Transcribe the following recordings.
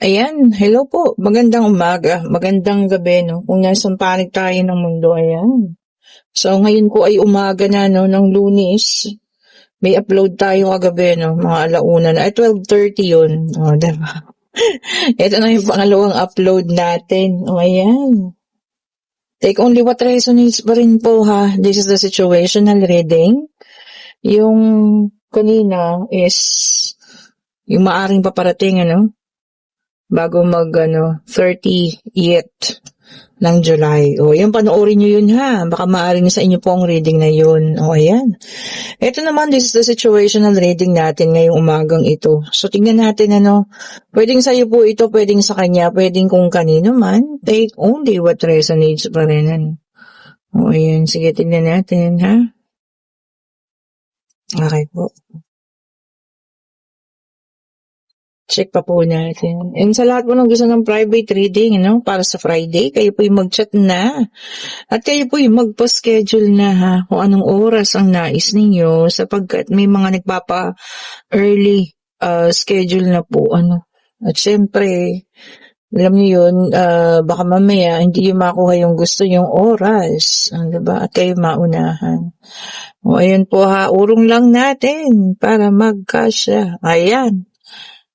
Ayan, hello po. Magandang umaga, magandang gabi, no? Kung nasaan panig tayo ng mundo, ayan. So, ngayon po ay umaga na, no, ng Lunes. May upload tayo kagabi, no, mga alauna na. Ay, 12:30 yun. O, diba? Ito na yung pangalawang upload natin. O, ayan. Take only what resonates pa rin po, ha. This is the situational reading. Yung kanina is yung maaring paparating, ano, bago mag 30th ng July. O, yan, panoorin nyo yun ha. Baka maaring sa inyo po ang reading na yun. O, ayan. Ito naman, this is the situational reading natin ngayong umagang ito. So, tingnan natin, ano, pwedeng sa'yo po ito, pwedeng sa kanya, pwedeng kung kanino man. Take only what resonates pa rin, ano. O, ayan. Sige, tingnan natin, ha. Okay po. Check pa po natin. And sa lahat po ng gusto ng private reading, para sa Friday, kayo po yung mag-chat na. At kayo po yung magpa-schedule na ha, kung anong oras ang nais ninyo sapagkat may mga nagpapa-early schedule na po. At syempre, alam niyo yun, baka mamaya hindi yung makuha yung gusto yung oras. Diba? At kayo maunahan. O ayan po ha, urong lang natin para magkasya. Ayan.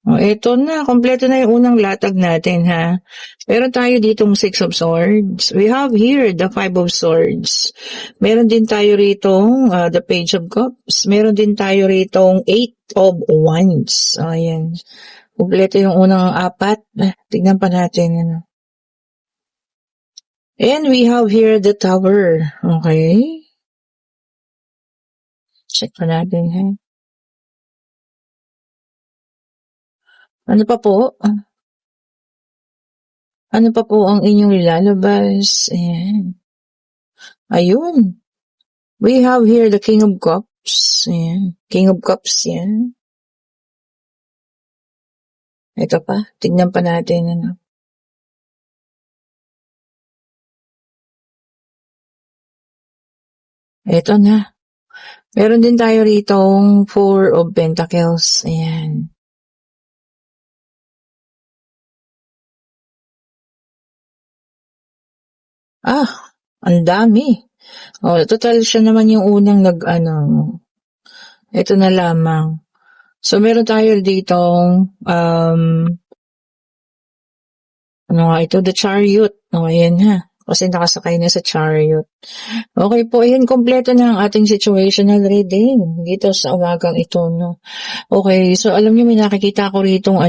O, eto na, kompleto na yung unang latag natin, ha? Meron tayo ditong 6 of Swords. We have here the 5 of Swords. Meron din tayo ritong the Page of Cups. Meron din tayo ritong 8 of Wands. Ayan. Kompleto yung unang apat. Tignan pa natin. And we have here the Tower. Okay. Check pa natin, ha? Ano pa po? Ano pa po ang inyong ilalabas? Ayan. Ayun. We have here the King of Cups. Ayan. King of Cups, yan. Ito pa. Tignan pa natin, Ito na. Meron din tayo ritong 4 of Pentacles. Ayan. Ang dami. Total siya naman yung unang ito na lamang. So, meron tayo ditong, the Chariot. Ayan ha. Kasi nakasakay na sa Chariot. Okay po, ayan, kompleto na ang ating situational reading dito sa umagang ito, no? Okay, so alam niyo may nakikita ko ritong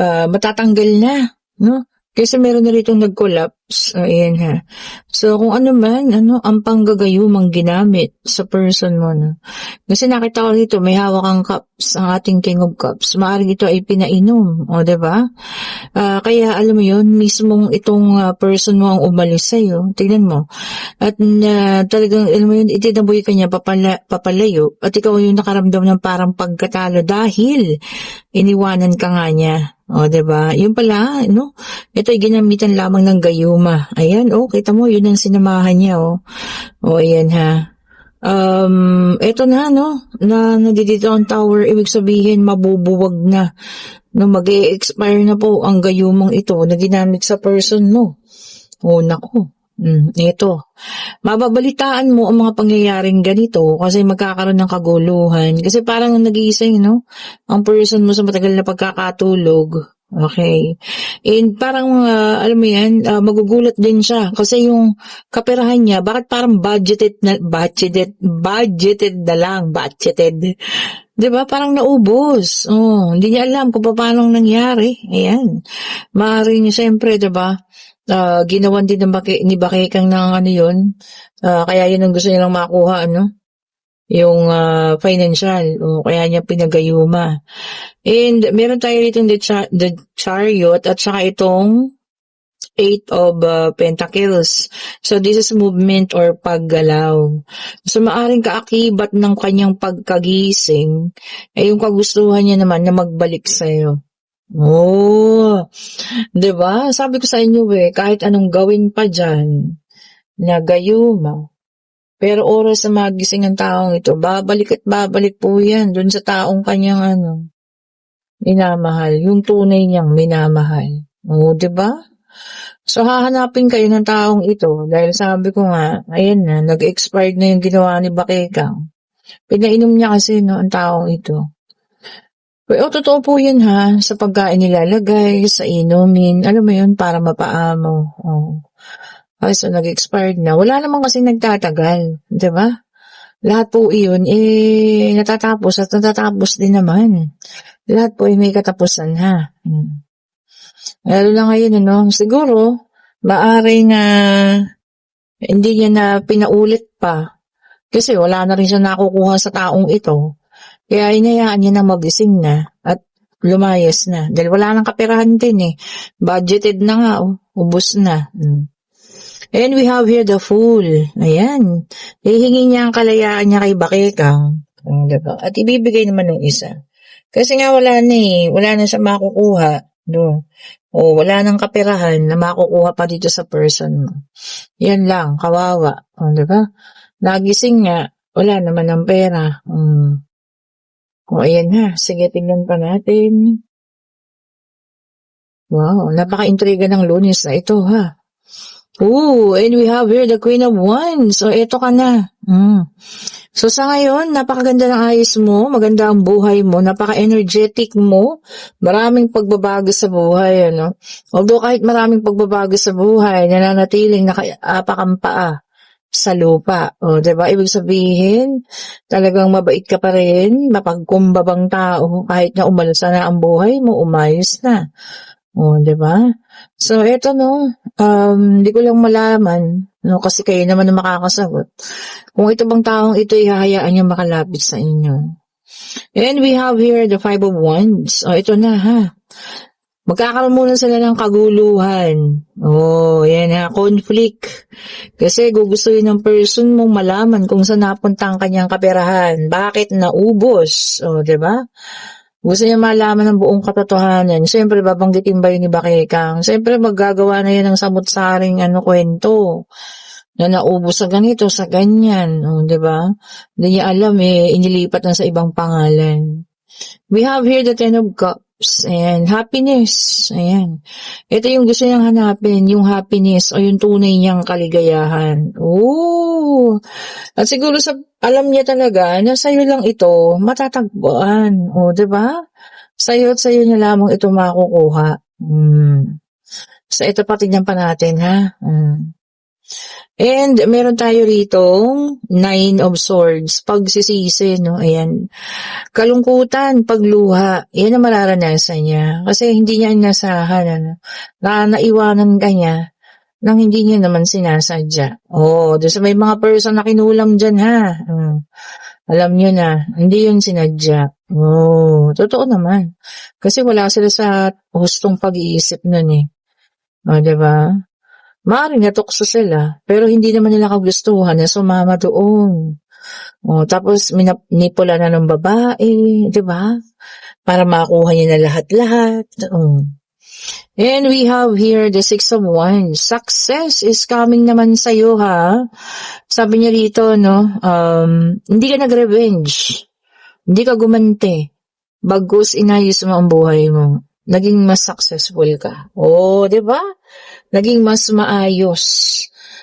matatanggal na, no? Kasi meron na ritong nag-collapse. Ayan ha. So, kung ano man, ang panggagayumang ginamit sa person mo, no? Kasi nakita ko dito, may hawak ang cups, ang ating King of Cups. Maaaring ito ay pinainom, diba? Kaya, alam mo yun, mismong itong person mo ang umalis sa'yo. Tignan mo. At talagang, alam mo yun, itinaboy ka niya papalayo. At ikaw yung nakaramdam ng parang pagkatalo dahil iniwanan ka nga niya. Diba? Yun pala, ito ay ginamitan lamang ng gayuma. Ayan, kita mo, yun ang sinamahan niya, ayan ha. Ito na, na nandito ang tower, ibig sabihin, mabubuwag na. Mag-e-expire na po ang gayumang ito na ginamit sa person mo. Nako. Ito. Mababalitaan mo ang mga pangyayaring ganito kasi magkakaroon ng kaguluhan. Kasi parang nag-iising, ang person mo sa matagal na pagkakatulog. Okay. And parang, alam mo yan, magugulat din siya. Kasi yung kaperahan niya, bakit parang budgeted na lang. Diba? Parang naubos. Hindi niya alam kung paano nangyari. Ayan. Maaaring niya, siyempre, diba? Ginawan din ni Bakekang ng yun. Kaya yun ang gusto nilang makuha, yung financial. Kaya niya pinagayuma. And meron tayo rito the Chariot at saka itong 8 of Pentacles. So this is movement or paggalaw. So maaring kaakibat ng kanyang pagkagising ay yung kagustuhan niya naman na magbalik sa'yo. 'Di ba? Sabi ko sa inyo kahit anong gawin pa diyan na gayuma. Pero oras na magising ang taong ito, babalik at babalik po 'yan dun sa taong kanyang minamahal. Yung tunay niyang minamahal. O, di ba? So, hahanapin kayo ng taong ito dahil sabi ko nga, ayan na, nag-expired na yung ginawa ni Bakekang. Pinainom niya kasi no, ang taong ito. Pero totoo po yun ha, sa pagkain nilalagay, sa inumin, alam mo yun, para mapaamo. Oh. Ay, so nag-expired na. Wala naman kasi nagtatagal, di ba? Lahat po iyon, natatapos at natatapos din naman. Lahat po may katapusan ha. Lalo na ngayon, ano, siguro, maaring hindi niya na pinaulit pa. Kasi wala na rin siya nakukuha sa taong ito. Kaya inayaan niya na magising na at lumayas na. Dahil wala nang kaperahan din eh. Budgeted na nga, ubos na. And we have here the fool. Ayan. Hihingi niya ang kalayaan niya kay Bakekang. Diba? At ibibigay naman ng isa. Kasi nga wala na eh. Wala na siya makukuha. No. O wala nang kaperahan na makukuha pa dito sa person mo. Yan lang, kawawa. O, diba? Nagising nga, wala naman ng pera. O, ayan ha. Sige, tingnan pa natin. Wow, napaka-intriga ng Lunes na ito ha. Ooh, and we have here the Queen of Wands. So, eto ka na. So, sa ngayon, napakaganda ng ayos mo, maganda ang buhay mo, napaka-energetic mo, maraming pagbabago sa buhay, ano. Although kahit maraming pagbabago sa buhay, nananatiling nakaapak sa lupa. O, diba? Ibig sabihin, talagang mabait ka pa rin, mapagkumbabang tao, kahit na umalsa na ang buhay mo, umayos na. O, diba? So, eto no, di ko lang malaman, no, kasi kayo naman na makakasagot. Kung ito bang taong ito, ihahayaan niyo makalapit sa inyo. And we have here the Five of Wands. O, ito na ha. Magkakaroon muna sila ng kaguluhan. Oh, yan ha, conflict. Kasi gugustuhin ng person mong malaman kung saan napunta ang kanyang kaperahan. Bakit naubos? O, diba? Gusto niya malaman ng buong katotohanan. Siyempre, babanggitin ba yun ni Bakekang? Siyempre, maggagawa na yan ng samut-saring kwento na naubos sa ganito, sa ganyan. O, diba? Hindi niya alam inilipat na sa ibang pangalan. We have here the Ten of Cups. Ayan, happiness. Ayan. Ito yung gusto niyang hanapin, yung happiness o yung tunay niyang kaligayahan. Oh! At siguro alam niya talaga na sa'yo lang ito matatagpuan. O, diba? Sa'yo at sa'yo niya lamang ito makukuha. So, ito patignan pa natin, ha? And meron tayo rito Nine of Swords, pagsisisi, no? Ayan. Kalungkutan, pagluha, yan ang mararanasan niya. Kasi hindi niya inasahan, ano? Naiwanan ka niya nang hindi niya naman sinasadya. Doon sa may mga person na kinulam dyan, ha? Alam niyo na, hindi yun sinadya. Totoo naman. Kasi wala sila sa hustong pag-iisip nun eh. Diba? Maaaring natukso sila, pero hindi naman nila kagustuhan na sumama doon. Tapos minipula na ng babae, di ba? Para makuha niya na lahat-lahat. And we have here the Six of Wands. Success is coming naman sa'yo, ha? Sabi niya rito, no? Hindi ka nag-revenge. Hindi ka gumante. Bagkus inayos mo ang buhay mo. Naging mas successful ka. Di ba? Naging mas maayos.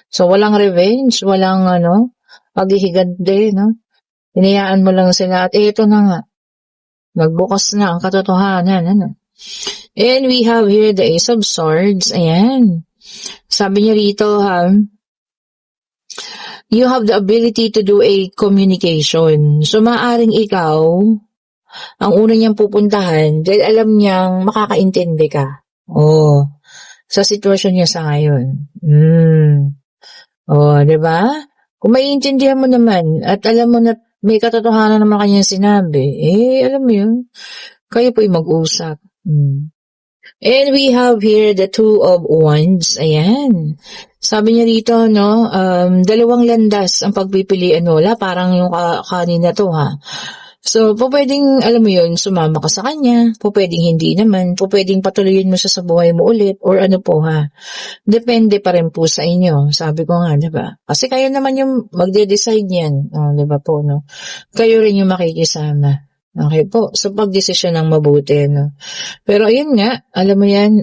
So, walang revenge, walang paghihigante, no? Hinayaan mo lang sila at ito na nga. Nagbukas na ang katotohanan, ano? And we have here the Ace of Swords. Ayan. Sabi niya rito, you have the ability to do a communication. So, maaaring ikaw, ang una niyang pupuntahan dahil alam niyang makakaintindi ka. Sa sitwasyon niya sa ngayon. Diba? Kung maiintindihan mo naman at alam mo na may katotohanan naman kanyang sinabi, alam mo yun, kayo po'y mag-usap. And we have here the Two of Wands. Ayan. Sabi niya rito, no, dalawang landas ang pagpipilian mo. Parang yung kanina to, ha. So, pwedeng, alam mo yun, sumama ka sa kanya, pwedeng hindi naman, pwedeng patuloyin mo siya sa buhay mo ulit, or ano po, ha. Depende pa rin po sa inyo, sabi ko nga, diba? Kasi kayo naman yung magde-decide yan, diba po, no? Kayo rin yung makikisama. Okay po. So, pagdesisyon ng mabuti, no? Pero ayun nga, alam mo yan,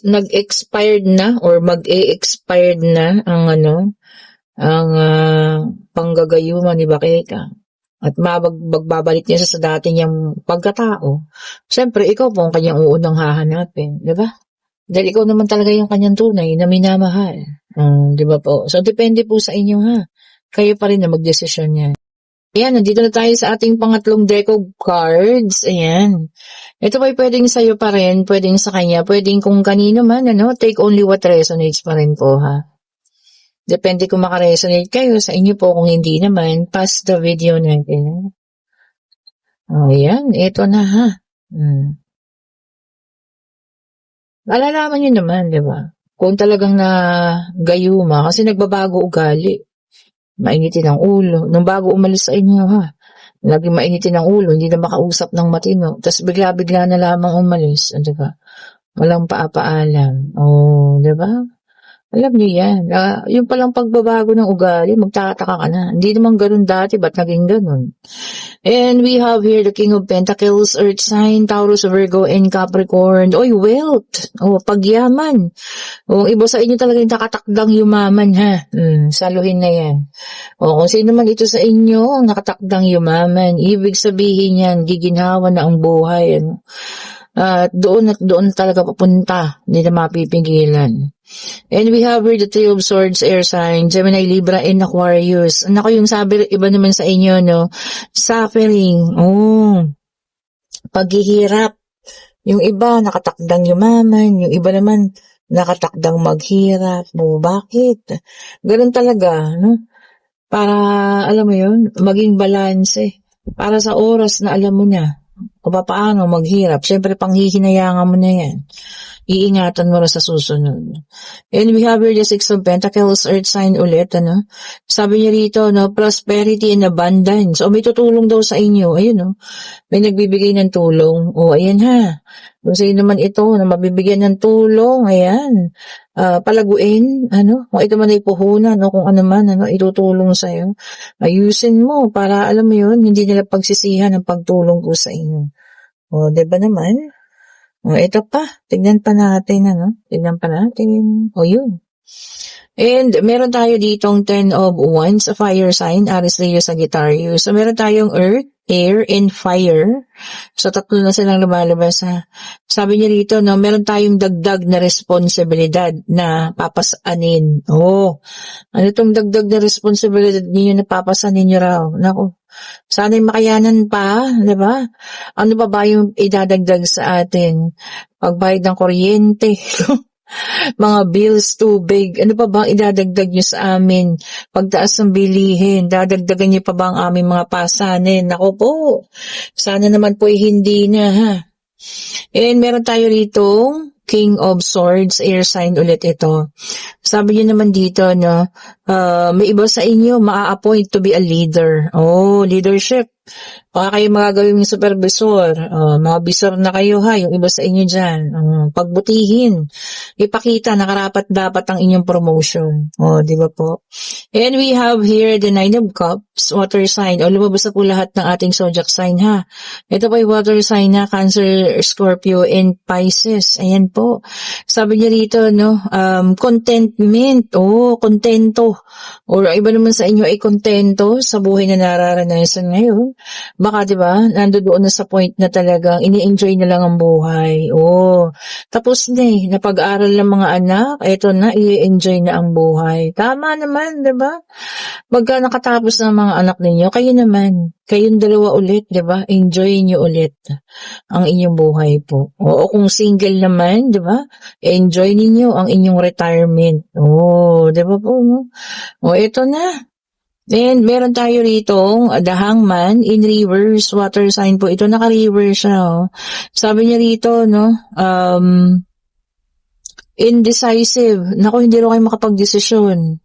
nag-expired na or mag-e-expired na ang panggagayuma ni Bakeka. At magbabalik niya siya sa dati niyang pagkatao. Siyempre, ikaw po ang kanyang uunang hahanapin, di ba? Dahil ikaw naman talaga yung kanyang tunay na minamahal. Di ba po? So, depende po sa inyo ha. Kayo pa rin na magdesisyon yan. Ayan, nandito na tayo sa ating pangatlong deck of cards. Ayan. Ito ba'y pwedeng sa'yo pa rin, pwedeng sa kanya, pwedeng kung kanino man, take only what resonates pa rin po ha. Depende kung makaresonate kayo sa inyo po, kung hindi naman, pass the video natin. Ayan, ito na ha. Alalaman nyo naman, di ba? Kung talagang gayuma, kasi nagbabago ugali. Mainitin ang ulo. Nung bago umalis sa inyo ha, laging mainitin ang ulo, hindi na makausap ng matino. Tapos bigla-bigla na lamang umalis. Di ba? Walang paapaalam. Di ba? Alam niyo yan. Yung palang pagbabago ng ugali, magtataka ka na. Hindi naman ganun dati, ba't naging ganun? And we have here the King of Pentacles, Earth sign, Taurus, Virgo, and Capricorn. Oy, wealth. Pagyaman. Iba sa inyo talaga yung nakatakdang yumaman, ha? Saluhin na yan. Kung sino man ito sa inyo, ang nakatakdang yumaman, ibig sabihin yan, giginhawa na ang buhay. At doon talaga papunta. Hindi na mapipigilan. And we have here the Three of Swords, air sign, Gemini, Libra, and Aquarius. Nako, yung sabi, iba naman sa inyo, no? Suffering. Paghihirap. Yung iba, nakatakdang yumaman. Yung iba naman, nakatakdang maghirap. Bakit? Ganun talaga, no? Para, alam mo yun, maging balance. Para sa oras na alam mo na kung paano maghirap. Siyempre, panghihinayangan mo na yan. Iingatan mo na sa susunod. And we have here the Six of Pentacles, Earth sign ulit, Sabi niya rito, prosperity and abundance. May tutulong daw sa inyo. Ayun, may nagbibigay ng tulong. Ayan ha. Kung sa'yo naman ito, na mabibigyan ng tulong, ayan. Palaguin, kung ito man ay puhunan, kung ano man, itutulong sa'yo. Ayusin mo para, alam mo yun, hindi nila pagsisihan ang pagtulong ko sa inyo. Diba naman? Ito pa. Tignan pa natin, Tignan pa natin. Yun. And meron tayo ditong 10 of Wands, a fire sign, Aries, Leo, Sagittarius. So meron tayong Earth, Air, and Fire. So tatlo na silang lumalabas ha. Sabi niya dito, meron tayong dagdag na responsibilidad na papasanin. Ano itong dagdag na responsibilidad ninyo na papasanin nyo raw? Naku. Sana'y makayanan pa, di ba? Ano ba yung idadagdag sa atin? Pagbayad ng kuryente, mga bills, tubig, ano pa bang idadagdag nyo sa amin? Pagtaas ng bilihin, dadagdagan nyo pa ba ang aming mga pasanin? Nako po, sana naman po hindi na ha. And meron tayo rito, King of Swords, air sign ulit ito. Sabi niyo naman dito, may iba sa inyo maa-appoint to be a leader. Leadership. Baka kayo magagawing supervisor. Mga bisor na kayo ha, yung iba sa inyo dyan. Pagbutihin. Ipakita na karapat dapat ang inyong promotion. Di ba po? And we have here the Nine of Cups, water sign. Lumabas na po lahat ng ating zodiac sign ha. Ito po yung water sign na Cancer, Scorpio, and Pisces. Ayan po. Sabi niya rito, contentment. Kontento. Or iba naman sa inyo ay kontento sa buhay na nararanasan ngayon. Baka, di ba, nandoon na sa point na talagang ini-enjoy na lang ang buhay. Tapos na napag-aral ng mga anak, eto na, i-enjoy na ang buhay. Tama naman, di ba? Pagka nakatapos ng mga anak ninyo, kayo naman, kayong dalawa ulit, di ba? Enjoy nyo ulit ang inyong buhay po. Kung single naman, di ba? Enjoy ninyo ang inyong retirement. Di ba po, eto na. And meron tayo rito, the Hangman in reverse, water sign po. Ito naka-reverse siya. Sabi niya rito, indecisive. Naku, hindi rin kayo makapag-desisyon.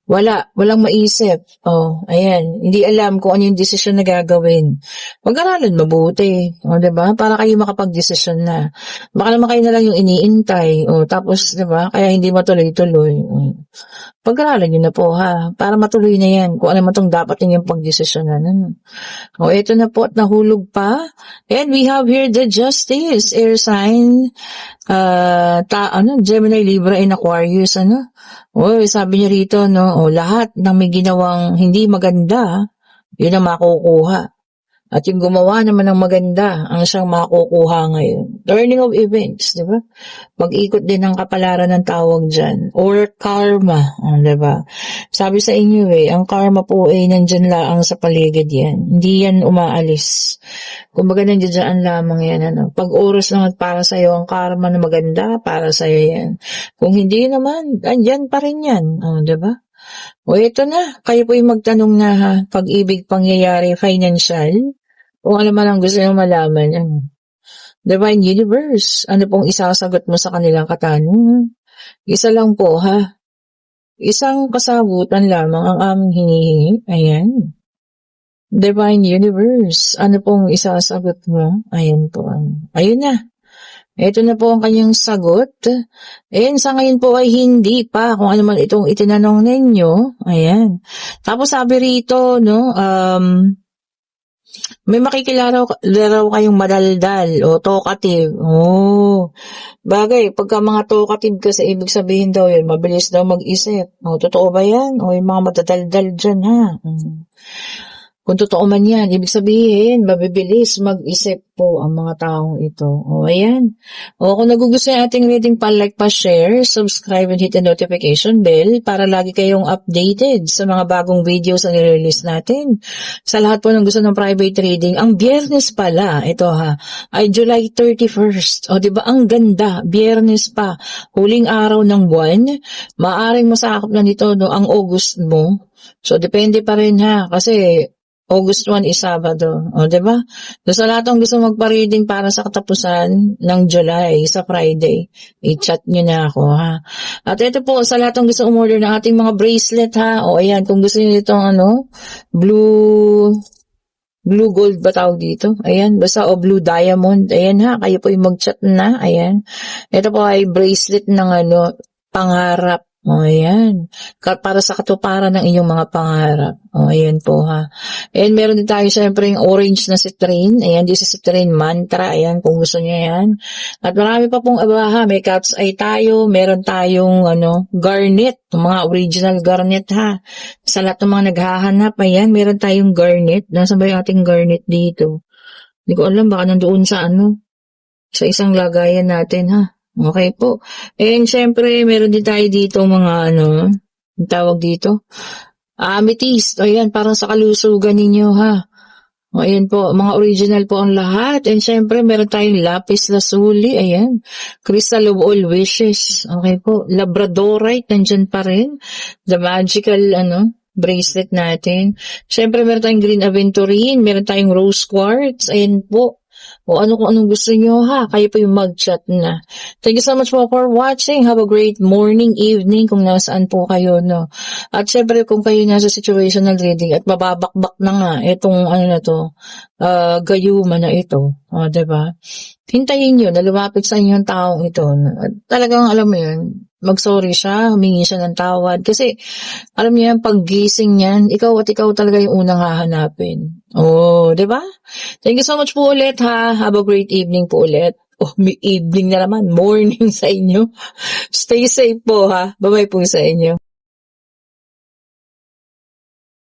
walang maisip. Oh, ayan, hindi alam kung ano yung desisyon na gagawin. Mag-aralan mabuti, oh, 'di ba? Para kayo makapag-desisyon na. Baka naman kayo na lang yung iniintay, oh, tapos 'di ba? Kaya hindi matuloy-tuloy. Oh. Pag-aralan niyo na po ha, para matuloy na 'yan. Kung ano man tong dapat ninyong pagdesisyonan. Ano? Oh, ito na po at nahulog pa. And we have here the Justice, air sign, Gemini, Libra, and Aquarius, ano? Oh, sabi niya rito, no, oh, lahat ng may ginawang hindi maganda, yun ang makukuha. At yung gumawa naman ng maganda, ang siyang makukuha ngayon. Learning of events, di ba? Mag-ikot din ng kapalaran ng tawag dyan. Or karma, di ba? Sabi sa inyo ang karma po ay nandyan lang sa paligid yan. Hindi yan umaalis. Kumbaga nandiyan lamang yan. Ano? Pag oras lang para sa'yo ang karma na maganda, para sa'yo yan. Kung hindi naman, andyan pa rin yan. Di ba? O ito na, kayo po yung magtanong na ha, pag-ibig, pangyayari, financial, o ano man ang gusto nyo malaman. Ano? Divine Universe, ano pong isasagot mo sa kanilang katanungan? Isa lang po ha, isang kasagutan lamang ang aming hinihingi. Ayan. Divine Universe, ano pong isasagot mo? Ayan po. Ayun na. Ito na po ang kanyang sagot. And sa ngayon po ay hindi pa kung ano man itong itinanong ninyo. Ayan. Tapos sabi rito, no, may makikilala raw kayong madaldal o talkative. Oh, bagay, pagka mga talkative kasi ibig sabihin daw yun, mabilis daw mag-isip. O, totoo ba yan? O, yung mga madadaldal dyan, ha? Kung totoo man yan, ibig sabihin, mabibilis mag-isip po ang mga taong ito. O, ayan. O, kung nagugustuhan ating reading, pa-like, pa-share, subscribe, and hit the notification bell para lagi kayong updated sa mga bagong videos na nire-release natin. Sa lahat po ng gusto ng private reading, ang Biyernes pala, ito ha, ay July 31st. O, diba, ang ganda, Biyernes pa, huling araw ng buwan, maaring masakop na nito, no, ang August mo. So, depende pa rin ha, kasi August 1 is Sabado. O, diba? So, sa lahat ng gusto magpa-reading para sa katapusan ng July, sa Friday, i-chat nyo na ako, ha? At ito po, sa lahat ng gusto umorder ng ating mga bracelet, ha? O, ayan, kung gusto nyo itong, blue gold ba tawag dito? Ayan, basta, o blue diamond. Ayan, ha? Kayo po yung mag-chat na. Ayan. Ito po ay bracelet ng, pangarap. O, ayan. Para sa katuparan ng inyong mga pangarap. O, ayan po ha. And meron din tayo syempre yung orange na citrine. Ayan, this is citrine mantra. Ayan, kung gusto niya yan. At marami pa pong iba ha. May cat's eye tayo. Meron tayong garnet. Mga original garnet ha. Sa lahat ng mga naghahanap. Ayan, meron tayong garnet. Nasaan ba yung ating garnet dito? Hindi ko alam. Baka nandoon sa sa isang lagayan natin ha. Okay po. And syempre, meron din tayo dito mga yung tawag dito? Amethyst. Ayan, parang sa kalusugan ninyo ha. O, ayan po, mga original po ang lahat. And syempre, meron tayong lapis lazuli. Ayan. Crystal of all wishes. Okay po. Labradorite, nandyan pa rin. The magical, bracelet natin. Syempre, meron tayong green aventurine. Meron tayong rose quartz. Ayan po. O kung anong gusto nyo ha, kayo po yung mag-chat na. Thank you so much po for watching. Have a great morning, evening kung nasaan po kayo, no. At syempre kung kayo nasa situational reading at mababakbak na nga itong gayuma na ito. O, diba? Hintayin nyo na lumapit sa inyo yung taong ito. At talagang alam mo yun, mag-sorry siya, humingi siya ng tawad. Kasi, alam niyo yan, pag-gising niyan, ikaw talaga yung unang hahanapin. Oh, diba? Thank you so much po ulit ha. Have a great evening po ulit. Oh, may evening na naman. Morning sa inyo. Stay safe po ha. Bye-bye po sa inyo.